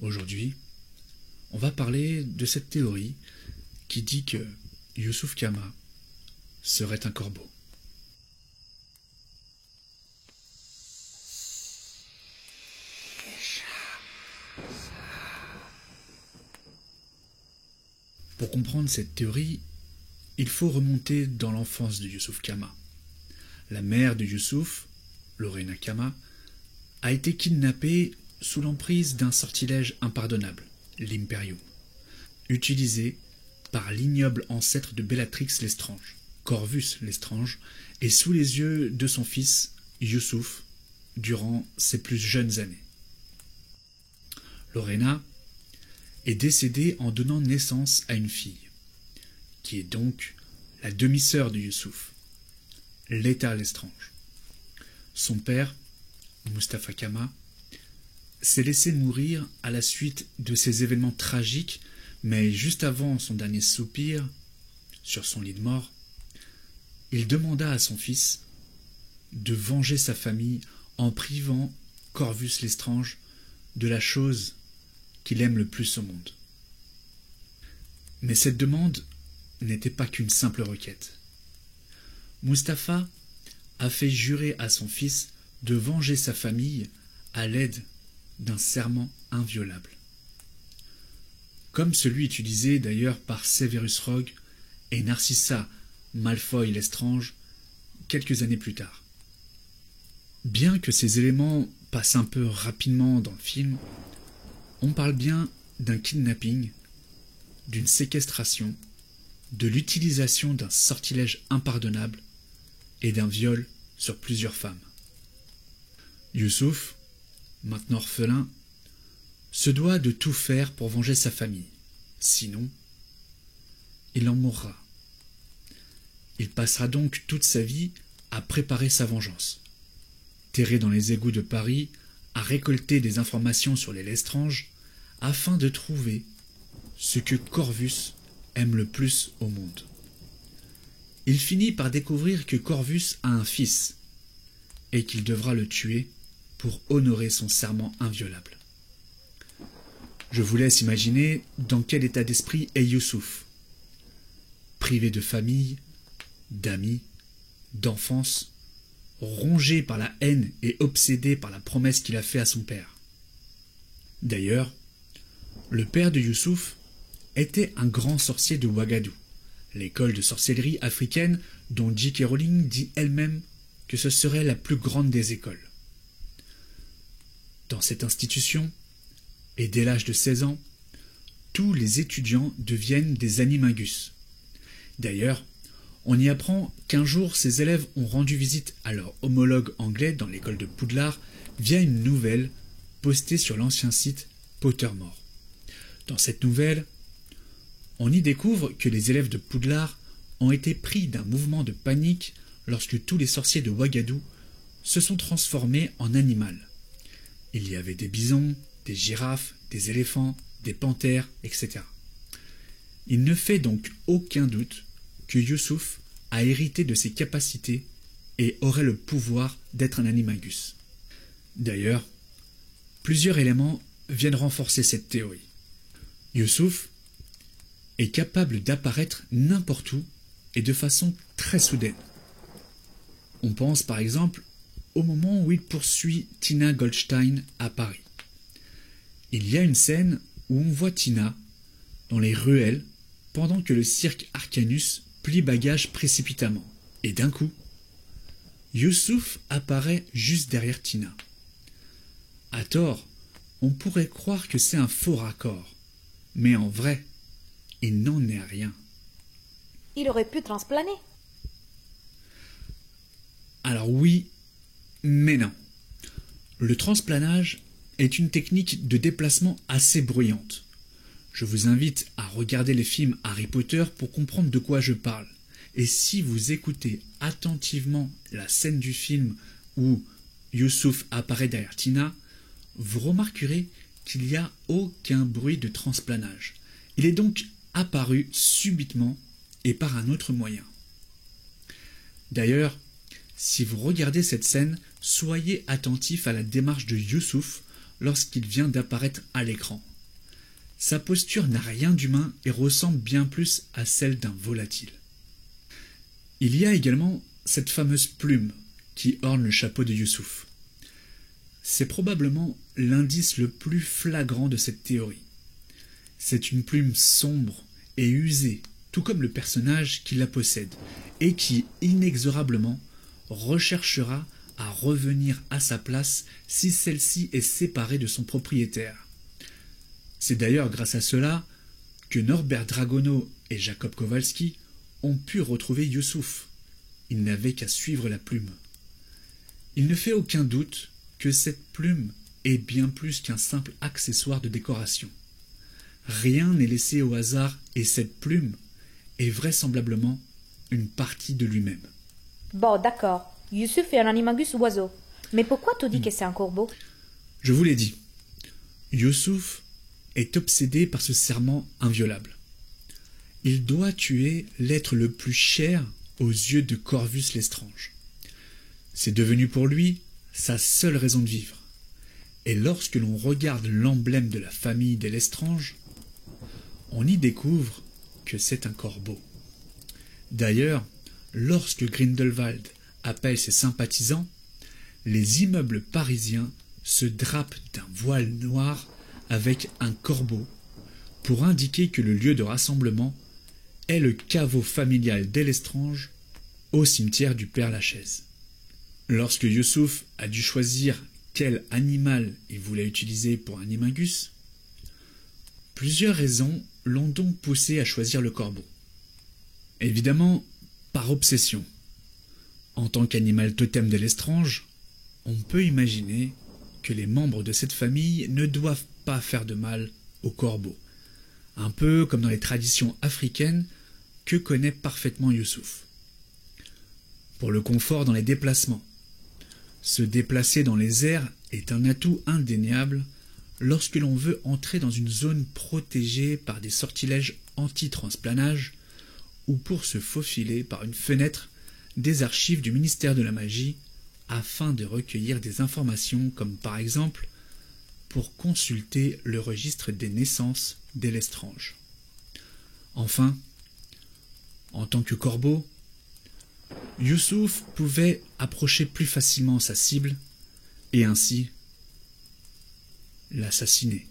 Aujourd'hui, on va parler de cette théorie qui dit que Youssouf Kama serait un corbeau. Pour comprendre cette théorie, il faut remonter dans l'enfance de Youssouf Kama. La mère de Youssouf, Lorena Kama, a été kidnappée sous l'emprise d'un sortilège impardonnable, l'Imperium, utilisé par l'ignoble ancêtre de Bellatrix Lestrange, Corvus Lestrange, et sous les yeux de son fils, Youssouf, durant ses plus jeunes années. Lorena est décédée en donnant naissance à une fille, qui est donc la demi-sœur de Youssouf, Leta Lestrange. Son père, Mustafa Kama, s'est laissé mourir à la suite de ces événements tragiques, mais juste avant son dernier soupir, sur son lit de mort, il demanda à son fils de venger sa famille en privant Corvus Lestrange de la chose qu'il aime le plus au monde. Mais cette demande n'était pas qu'une simple requête. Mustapha a fait jurer à son fils de venger sa famille à l'aide d'un serment inviolable. Comme celui utilisé d'ailleurs par Severus Rogue et Narcissa Malfoy Lestrange quelques années plus tard. Bien que ces éléments passent un peu rapidement dans le film, on parle bien d'un kidnapping, d'une séquestration, de l'utilisation d'un sortilège impardonnable et d'un viol sur plusieurs femmes. Youssouf, maintenant orphelin, se doit de tout faire pour venger sa famille. Sinon, il en mourra. Il passera donc toute sa vie à préparer sa vengeance. Terré dans les égouts de Paris, à récolter des informations sur les Lestrange afin de trouver ce que Corvus aime le plus au monde. Il finit par découvrir que Corvus a un fils et qu'il devra le tuer pour honorer son serment inviolable. Je vous laisse imaginer dans quel état d'esprit est Youssouf. Privé de famille, d'amis, d'enfance, rongé par la haine et obsédé par la promesse qu'il a faite à son père. D'ailleurs, le père de Youssouf était un grand sorcier de Ouagadou, l'école de sorcellerie africaine dont J.K. Rowling dit elle-même que ce serait la plus grande des écoles. Dans cette institution, et dès l'âge de 16 ans, tous les étudiants deviennent des animagus. D'ailleurs, on y apprend qu'un jour ces élèves ont rendu visite à leur homologue anglais dans l'école de Poudlard via une nouvelle postée sur l'ancien site Pottermore. Dans cette nouvelle, on y découvre que les élèves de Poudlard ont été pris d'un mouvement de panique lorsque tous les sorciers de Ouagadou se sont transformés en animaux. Il y avait des bisons, des girafes, des éléphants, des panthères, etc. Il ne fait donc aucun doute que Youssouf a hérité de ses capacités et aurait le pouvoir d'être un animagus. D'ailleurs, plusieurs éléments viennent renforcer cette théorie. Youssouf est capable d'apparaître n'importe où et de façon très soudaine. On pense par exemple au moment où il poursuit Tina Goldstein à Paris. Il y a une scène où on voit Tina dans les ruelles pendant que le cirque Arcanus plie bagages précipitamment. Et d'un coup, Youssouf apparaît juste derrière Tina. À tort, on pourrait croire que c'est un faux raccord. Mais en vrai, il n'en est rien. Il aurait pu transplaner. Alors oui, mais non. Le transplanage est une technique de déplacement assez bruyante. Je vous invite à regarder les films Harry Potter pour comprendre de quoi je parle. Et si vous écoutez attentivement la scène du film où Youssouf apparaît derrière Tina, vous remarquerez qu'il n'y a aucun bruit de transplanage. Il est donc apparu subitement et par un autre moyen. D'ailleurs, si vous regardez cette scène, soyez attentif à la démarche de Youssouf lorsqu'il vient d'apparaître à l'écran. Sa posture n'a rien d'humain et ressemble bien plus à celle d'un volatile. Il y a également cette fameuse plume qui orne le chapeau de Youssouf. C'est probablement l'indice le plus flagrant de cette théorie. C'est une plume sombre et usée, tout comme le personnage qui la possède, et qui, inexorablement, recherchera à revenir à sa place si celle-ci est séparée de son propriétaire. C'est d'ailleurs grâce à cela que Norbert Dragono et Jacob Kowalski ont pu retrouver Youssouf. Ils n'avaient qu'à suivre la plume. Il ne fait aucun doute que cette plume est bien plus qu'un simple accessoire de décoration. Rien n'est laissé au hasard et cette plume est vraisemblablement une partie de lui-même. Bon, d'accord. Youssouf est un animagus oiseau. Mais pourquoi tu dis que c'est un corbeau? Je vous l'ai dit. Youssouf est obsédé par ce serment inviolable. Il doit tuer l'être le plus cher aux yeux de Corvus Lestrange. C'est devenu pour lui sa seule raison de vivre. Et lorsque l'on regarde l'emblème de la famille des Lestrange, on y découvre que c'est un corbeau. D'ailleurs, lorsque Grindelwald appelle ses sympathisants, les immeubles parisiens se drapent d'un voile noir avec un corbeau pour indiquer que le lieu de rassemblement est le caveau familial des Lestrange au cimetière du Père-Lachaise. Lorsque Youssouf a dû choisir quel animal il voulait utiliser pour un animagus, plusieurs raisons l'ont donc poussé à choisir le corbeau. Évidemment, par obsession. En tant qu'animal totem de Lestrange, on peut imaginer que les membres de cette famille ne doivent pas faire de mal au corbeau, un peu comme dans les traditions africaines que connaît parfaitement Youssouf. Pour le confort dans les déplacements, se déplacer dans les airs est un atout indéniable lorsque l'on veut entrer dans une zone protégée par des sortilèges anti-transplanage ou pour se faufiler par une fenêtre des archives du ministère de la Magie afin de recueillir des informations comme par exemple pour consulter le registre des naissances des Lestrange. Enfin, en tant que corbeau, Youssouf pouvait approcher plus facilement sa cible et ainsi l'assassiner.